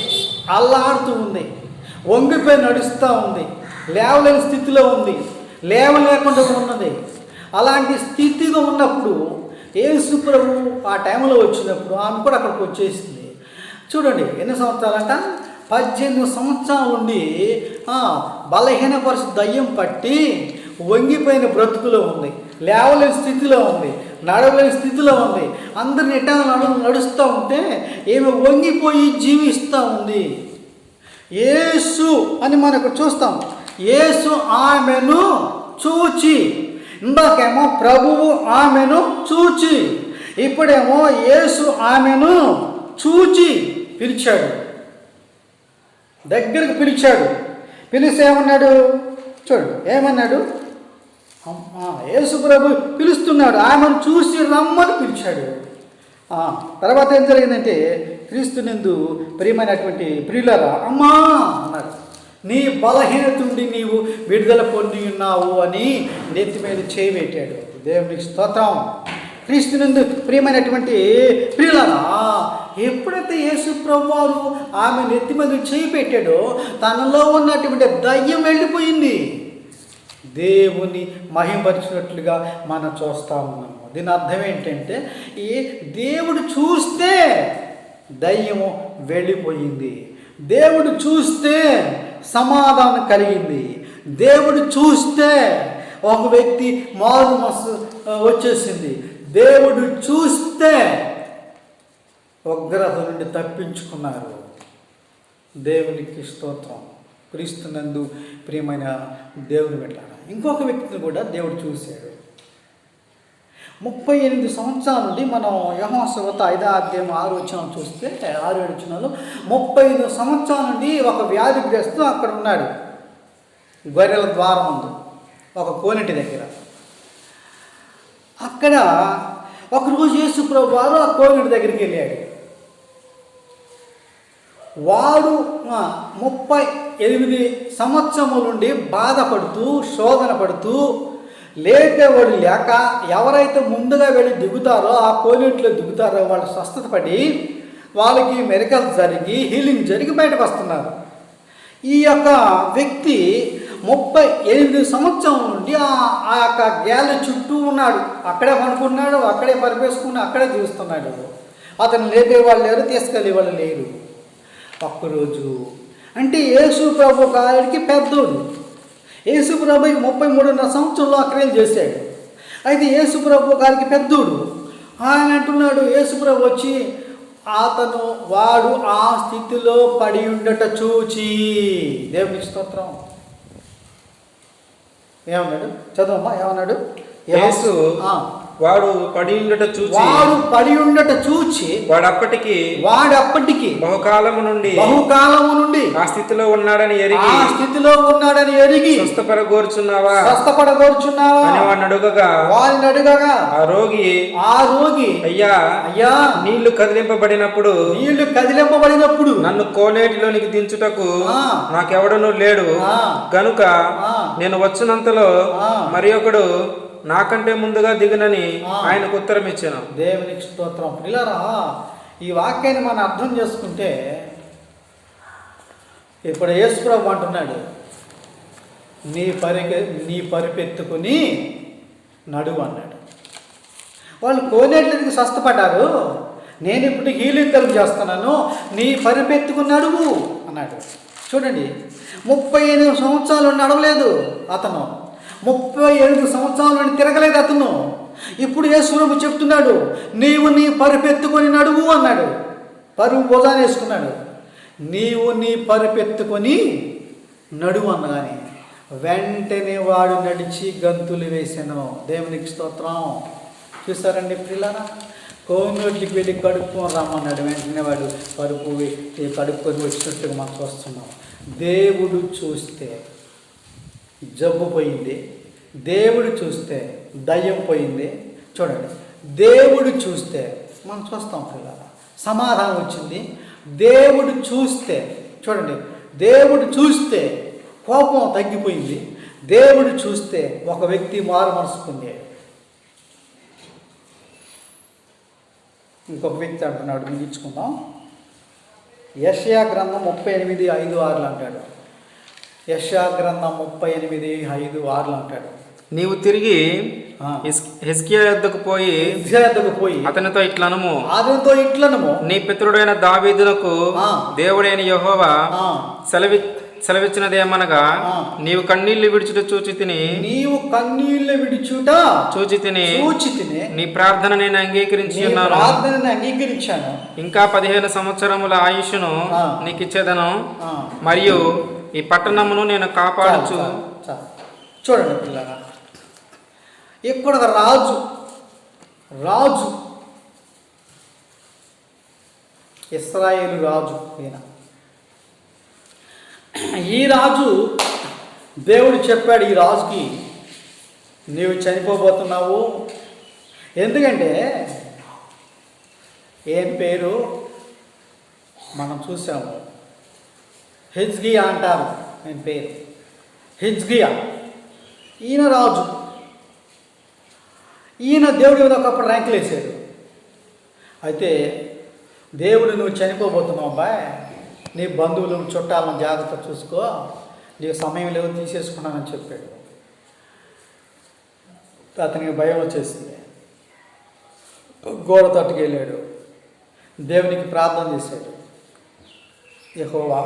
అల్లాడుతూ ఉంది, వంగిపోయి నడుస్తూ ఉంది, లేవలేని స్థితిలో ఉంది, లేవలేకుండా ఉన్నది. అలాంటి స్థితిగా ఉన్నప్పుడు యేసు ప్రభు ఆ టైంలో వచ్చినప్పుడు ఆమె కూడా అక్కడికి వచ్చేసింది. చూడండి ఎన్ని సంవత్సరాలంట, 18 సంవత్సరాల నుండి బలహీనపరచు దయ్యం పట్టి వంగిపోయిన బ్రతుకులో ఉంది, లేవలేని స్థితిలో ఉంది, నడవలేని స్థితిలో ఉంది. అందరిని ఎట్టా నడుస్తూ ఉంటే ఏమి వంగిపోయి జీవిస్తూ ఉంది. యేసు అని మనకు చూస్తాం. యేసు ఆమెను చూచి, ఇందాకేమో ప్రభువు ఆమెను చూచి, ఇప్పుడేమో యేసు ఆమెను చూచి పిలిచాడు, దగ్గరికి పిలిచాడు. పిలిచి ఏమన్నాడు చూడు, ఏమన్నాడు, యేసు ప్రభు పిలుస్తున్నాడు, ఆమెను చూసి రమ్మని పిలిచాడు. తర్వాత ఏం జరిగిందంటే, క్రీస్తునందు ప్రియమైనటువంటి ప్రియులారా, అమ్మా అన్నాడు, నీ బలహీనత నుండి నీవు విడుదల పొంది ఉన్నావు అని నెత్తి మీద చేయి పెట్టాడు. దేవునికి స్తోత్రం. క్రీస్తునందు ప్రియమైనటువంటి ప్రియులారా, ఎప్పుడైతే యేసు ప్రభువారు ఆమె నెత్తి మీద చేయి పెట్టాడో తనలో ఉన్నటువంటి దయ్యం వెళ్ళిపోయింది. దేవుని మహిమపరిచినట్లుగా మనం చూస్తూ ఉన్నాము. దీని అర్థం ఏంటంటే, ఈ దేవుడు చూస్తే దయ్యము వెళ్ళిపోయింది, దేవుడు చూస్తే సమాధానం కలిగింది, దేవుడు చూస్తే ఒక వ్యక్తి మారు మనసు వచ్చేసింది, దేవుడు చూస్తే ఉగ్రత నుండి తప్పించుకున్నారు. దేవునికి స్తోత్రం. క్రీస్తునందు ప్రియమైన దేవుని బిడ్డలారా, ఇంకొక వ్యక్తిని కూడా దేవుడు చూశాడు. 38 సంవత్సరాల నుండి మనం యోహాను సువార్త 5వ అధ్యాయం 6 వచనం చూస్తే 6-7 వచనాలు 35 సంవత్సరాల నుండి ఒక వ్యాధిగ్రస్తు అక్కడ ఉన్నాడు. గొర్రెల ద్వారం ముందు ఒక కోనేటి దగ్గర. అక్కడ ఒకరోజు యేసు ప్రభువు వారు ఆ కోనేటి దగ్గరికి వెళ్ళాడు. వాడు 38 సంవత్సరముల నుండి బాధపడుతూ శోధన పడుతూ లేపేవాడు లేక ఎవరైతే ముందుగా వెళ్ళి దిగుతారో ఆ కోనేటిలో దిగుతారో వాళ్ళు స్వస్థత పడి వాళ్ళకి మెరికల్స్ జరిగి హీలింగ్ జరిగి బయటకు వస్తున్నారు. ఈ యొక్క వ్యక్తి 38 సంవత్సరం నుండి ఆ యొక్క గ్యాల చుట్టూ ఉన్నాడు. అక్కడే పడుకున్నాడు, అక్కడే పరిపేసుకుని అక్కడే చూస్తున్నాడు. అతను లేపేవాళ్ళు లేరు, తీసుకెళ్ళేవాళ్ళు లేరు. ఒక్కరోజు అంటే యేసు ప్రభు గారికి పెద్దోడు. యేసు ప్రభుకి 33.5 సంవత్సరంలో క్రియలు చేశాడు. అయితే యేసు ప్రభు గారికి పెద్దోడు. ఆయన అంటున్నాడు, యేసు ప్రభు వచ్చి వాడు ఆ స్థితిలో పడి ఉండట చూచి, దేవునికి స్తోత్రం. ఏమన్నాడు? చదవమ్మా, ఏమన్నాడు? యేసు వాడు పడి ఉండట చూచి వాడు అప్పటికి బహుకాలము నుండి ఆ స్థితిలో ఉన్నాడని ఎరిగి స్వస్థపడగోరుచున్నావా అని వాడిని అడుగగా ఆ రోగి అయ్యా నీళ్లు కదిలింపబడినప్పుడు నన్ను కోనేటిలోనికి దించుటకు నాకెవడనూ లేడు గనుక నేను వచ్చినంతలో మరి ఒకడు నాకంటే ముందుగా దిగునని ఆయనకు ఉత్తరం ఇచ్చాను. దేవునికి స్తోత్రం. పిల్లరా, ఈ వాక్యాన్ని మనం అర్థం చేసుకుంటే ఇప్పుడు యేసు ప్రభు అంటున్నాడు, నీ పరిపెత్తుకుని నడువు అన్నాడు. వాళ్ళు కోనేట్లకి స్వస్థపడ్డారు. నేను ఇప్పుడు హీలింగ్ కలుగు చేస్తున్నాను, నీ పరిపెత్తుకుని నడువు అన్నాడు. చూడండి, 38 సంవత్సరాలు నడవలేదు అతను. 38 సంవత్సరాల నుండి తిరగలేదు అతను. ఇప్పుడు యేసు ప్రభు చెప్తున్నాడు, నీవు నీ పరిపెత్తుకొని నడువు అన్నాడు. పరువు భుజాన వేసుకున్నాడు. నీవు నీ పరిపెత్తుకొని నడువు అన్నగాని వెంటనే వాడు నడిచి గంతులు వేసాను. దేవునికి స్తోత్రం. చూసారండి పిల్లరా, కోనేటికి వెళ్ళి కడుక్కొని రమ్మన్నాడు. వెంటనే వాడు కడుక్కొని వచ్చినట్టుగా మనం చూస్తున్నాం. దేవుడు చూస్తే జబ్బు పోయింది, దేవుడు చూస్తే దయ్యం పోయింది. చూడండి, దేవుడు చూస్తే మనం చూస్తాం పిల్లరా, సమాధానం వచ్చింది. దేవుడు చూస్తే చూడండి, దేవుడు చూస్తే కోపం తగ్గిపోయింది. దేవుడు చూస్తే ఒక వ్యక్తి మారు మనసు పొందాడు. ఇంకొక వ్యక్తి అంటున్నాడు, ముగించుకుందాం. యెషయా గ్రంథం 38:5-6 అంటాడు. యెషయా గ్రంథం 38:5-6 అంటాడు, నీవు తిరిగి హిజ్కియా యొద్దకు పోయి అతనితో ఇట్లనము, నీ పితరుడైన దావీదునకు దేవుడైన యెహోవా సెలవిచ్చినదేమనగా, నీవు కన్నీళ్లు విడుచుట చూచి తిని నీ ప్రార్థన నేను అంగీకరించి ఉన్నాను. ఇంకా 15 సంవత్సరముల ఆయుష్ను నీకు ఇచ్చేదను, మరియు ఈ పట్టణమును నేను కాపాడుచు. చూడండి పిల్లగా, ఇక్కడ రాజు ఇశ్రాయేలు రాజు. ఈ రాజు, దేవుడు చెప్పాడు ఈ రాజుకి, నీవు చనిపోబోతున్నావు. ఎందుకంటే ఏం పేరు మనం చూసాము, హిజ్కియా అంటారు. ఆయన పేరు హిజ్కియా. ఈయన రాజు. ఈయన దేవుడి మీద ఒకప్పుడు ర్యాంకులు వేసాడు. అయితే దేవుడు, నువ్వు చనిపోబోతున్నావు అబ్బాయి, నీ బంధువులు చుట్టాలను జాగ్రత్త చూసుకో, నీకు సమయం లేవు, తీసేసుకున్నానని చెప్పాడు. అతనికి భయం వచ్చేసింది. గోడ తట్టుకెళ్ళాడు, దేవునికి ప్రార్థన చేశాడు. యెహోవా,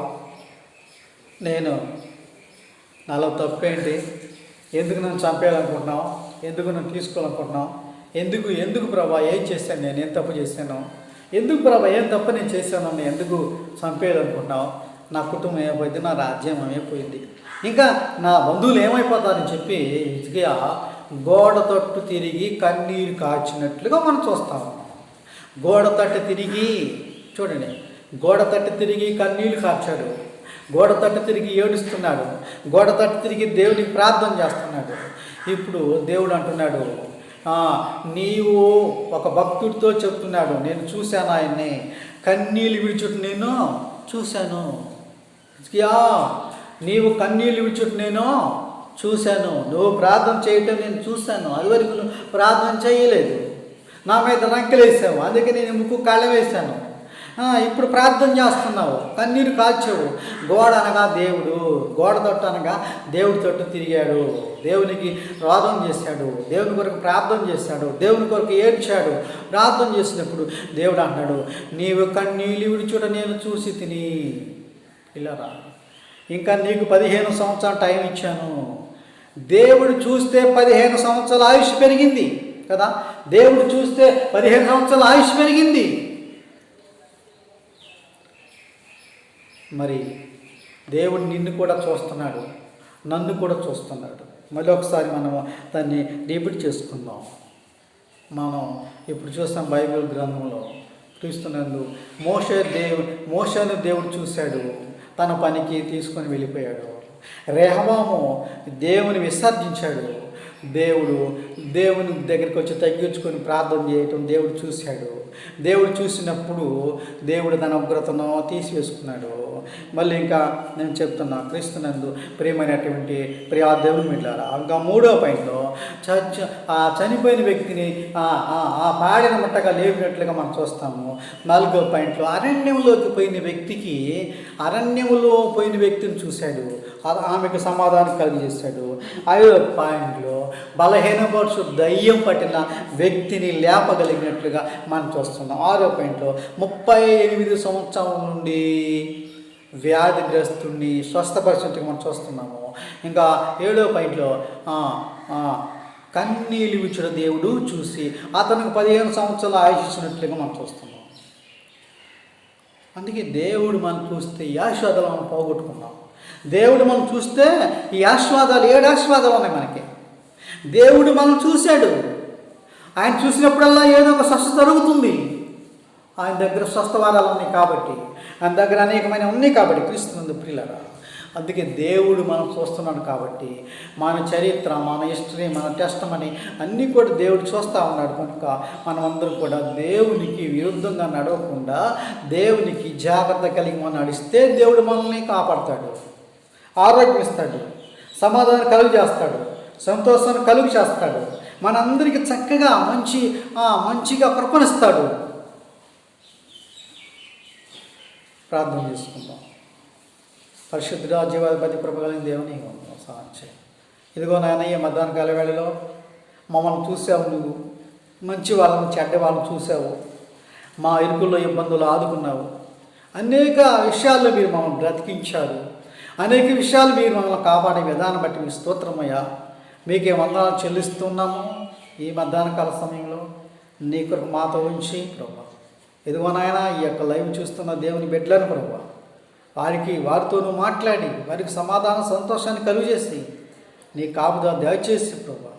నాలో తప్పేంటి? ఎందుకు నన్ను చంపేయాలనుకుంటున్నావు? ఎందుకు నన్ను తీసుకోవాలనుకుంటున్నావు? ఎందుకు ప్రభా, ఏం చేశాను? నేను ఏం తప్పు చేశాను? ఎందుకు ప్రభా, ఏం తప్ప నేను చేశాను, నన్ను ఎందుకు చంపేయాలనుకుంటున్నావు? నా కుటుంబం ఏమైపోయింది, నా రాజ్యం ఏమైపోయింది, ఇంకా నా బంధువులు ఏమైపోతారని చెప్పి హిజ్కియా గోడ తట్టు తిరిగి కన్నీరు కార్చినట్లుగా మనం చూస్తాము. గోడ తట్టు తిరిగి చూడండి, గోడ తట్టు తిరిగి కన్నీళ్లు కార్చాడు, గోడ తట్టు తిరిగి ఏడుస్తున్నాడు, గోడ తట్టు తిరిగి దేవుడికి ప్రార్థన చేస్తున్నాడు. ఇప్పుడు దేవుడు అంటున్నాడు, నీవు ఒక భక్తుడితో చెప్తున్నాడు, నేను చూశాను ఆయన్ని కన్నీళ్ళు విడిచుట నేను చూశాను. నీవు కన్నీళ్ళు విడిచుట నేను చూశాను, నువ్వు ప్రార్థన చేయటం నేను చూశాను. అదివరకు నువ్వు ప్రార్థన చేయలేదు, నా మీద రంకెలేసావు, అందుకే నేను ముక్కు కాళ్ళ వేశాను. ఇప్పుడు ప్రార్థన చేస్తున్నావు, కన్నీరు కాల్చావు. గోడ అనగా దేవుడు, గోడ తట్టు అనగా దేవుడి తట్టు తిరిగాడు, దేవునికి ప్రార్థన చేశాడు, దేవుని కొరకు ప్రార్థన చేశాడు, దేవుని కొరకు ఏడ్చాడు. ప్రార్థన చేసినప్పుడు దేవుడు అన్నాడు, నీవు కన్నీళ్ళు విడిచుట నేను చూసి తిని పిల్లరా, ఇంకా నీకు 15 సంవత్సరాలు టైం ఇచ్చాను. దేవుడు చూస్తే 15 సంవత్సరాల ఆయుష్ పెరిగింది కదా, దేవుడు చూస్తే 15 సంవత్సరాల ఆయుష్ పెరిగింది. మరి దేవుడు నిన్ను కూడా చూస్తున్నాడు, నన్ను కూడా చూస్తున్నాడు. మళ్ళీ ఒకసారి మనం దాన్ని రిపీట్ చేసుకుందాం. మనం ఇప్పుడు చూసాం బైబిల్ గ్రంథంలో క్రీస్తునందు మోషేను దేవుడు చూశాడు, తన పనికి తీసుకొని వెళ్ళిపోయాడు. రెహబాము దేవుని విసర్జించాడు, దేవుని దగ్గరికి వచ్చి తగ్గించుకొని ప్రార్థన చేయటం దేవుడు చూశాడు. దేవుడు చూసినప్పుడు దేవుడు తన ఉగ్రతను తీసివేసుకున్నాడు. మళ్ళీ ఇంకా నేను చెప్తున్నా, క్రీస్తునందు ప్రియమైనటువంటి ప్రియా దేవుని మిట్లారా, ఇంకా 3వ పాయింట్లో చనిపోయిన వ్యక్తిని పాడిన ముట్టగా లేపినట్లుగా మనం చూస్తాము. 4వ పాయింట్లో అరణ్యంలోకి పోయిన వ్యక్తిని చూశాడు, ఆమెకు సమాధానం కలిగజేశాడు. 5వ పాయింట్లో బలహీనపరుచు దయ్యం పట్టిన వ్యక్తిని లేపగలిగినట్లుగా మనం చూస్తున్నాం. 6వ పాయింట్లో 38 సంవత్సరాల నుండి వ్యాధిగ్రస్తుడిని స్వస్థపరిచినట్టుగా మనం చూస్తున్నాము. ఇంకా 7వ పాయింట్లో కన్నీళ్ళు విడిచిన దేవుడు చూసి అతనికి 15 సంవత్సరాలు ఆయుష్ ఇచ్చినట్లుగా మనం చూస్తున్నాం. అందుకే దేవుడు మనం చూస్తే ఈ ఆశీర్వాదాలు మనం పోగొట్టుకున్నాం. దేవుడు మనం చూస్తే ఈ ఆశీర్వాదాలు 7 ఆశీర్వాదాలు ఉన్నాయి మనకి. దేవుడు మనం చూశాడు, ఆయన చూసినప్పుడల్లా ఏదో ఒక స్వస్థ జరుగుతుంది. ఆయన దగ్గర స్వస్థవారాలు ఉన్నాయి కాబట్టి, ఆయన దగ్గర అనేకమైన ఉన్నాయి కాబట్టి క్రీస్తునందు ప్రియులారా. అందుకే దేవుడు మనం చూస్తున్నాడు కాబట్టి మన చరిత్ర, మన హిస్టరీ, మన టెస్టమనీ అన్నీ కూడా దేవుడు చూస్తూ ఉన్నాడు. కనుక మనమందరం కూడా దేవునికి విరుద్ధంగా నడవకుండా దేవునికి జాగ్రత్త కలిగి మనం నడిస్తే దేవుడు మనల్ని కాపాడతాడు, ఆరోగ్యం ఇస్తాడు, సమాధానం కలుగు చేస్తాడు, సంతోషాన్ని కలుగు చేస్తాడు, మనందరికీ చక్కగా మంచిగా కృపణిస్తాడు. ప్రార్థన చేసుకుందాం. పరిశుద్ధుడా, జీవాధిపతి, కృప కలిగిన దేవుని సహాయం చేయి. ఇదిగో నాయన, ఈ మధ్యాహ్న కాల వేళలో మమ్మల్ని చూసావు, నువ్వు మంచి వాళ్ళని చెడ్డ వాళ్ళని చూసావు, మా ఇరుకుల్లో ఇబ్బందులు ఆదుకున్నావు, అనేక విషయాల్లో మీరు మమ్మల్ని బ్రతికించారు, అనేక విషయాలు మీరు మమ్మల్ని కాపాడే విధానం బట్టి మీ స్తోత్రమయ్యా, మీకే వందనాలు చెల్లిస్తున్నాము. ఈ మధ్యాహ్న కాల సమయంలో నీ కొరకు మాతో ఉంచి ప్రభా, ఇదిగో నాయన, ఈ యొక్క లైవ్ చూస్తున్న దేవుని బిడ్డలను ప్రభా, వారితోనూ మాట్లాడి వారికి సమాధానం, సంతోషాన్ని కలుగజేసి నీ కాపుదల దయచేసి ప్రభా,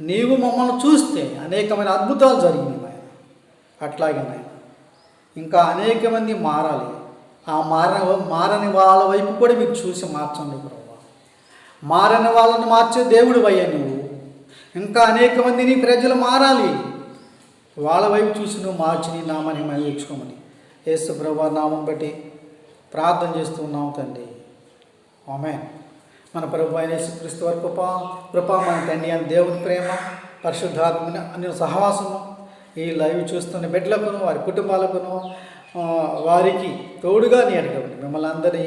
నీవు మమ్మల్ని చూస్తే అనేకమైన అద్భుతాలు జరిగినాయి నాయన. అట్లాగే నాయన, ఇంకా అనేక మంది మారాలి. ఆ మారని వాళ్ళ వైపు కూడా మీరు చూసి మార్చండి ప్రభా. మారని వాళ్ళని మార్చే దేవుడు అయ్యా నువ్వు. ఇంకా అనేక మంది నీ ప్రజలు మారాలి, వాళ్ళ వైపు చూసి నువ్వు మార్చి నీ నామాన్ని మహిమించుకోమని యేసు ప్రభువా నామం బట్టి ప్రార్థన చేస్తూ ఉన్నాము తండ్రి. ఆమేన్. మన ప్రభు అయిన యేసుక్రీస్తు వారి కృప, మన తండ్రి అని దేవుని ప్రేమ, పరిశుద్ధాత్మ అన్ని సహవాసము ఈ లైవ్ చూస్తున్న బిడ్డలకును, వారి కుటుంబాలకును, వారికి తోడుగా నీ అడగండి. మిమ్మల్ని అందరినీ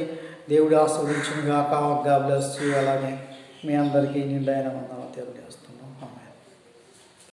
దేవుడు ఆస్వాదించునుగాక. God bless you. అలాగే మీ అందరికీ నిండైన వందనాలు తెలియజేస్తాను.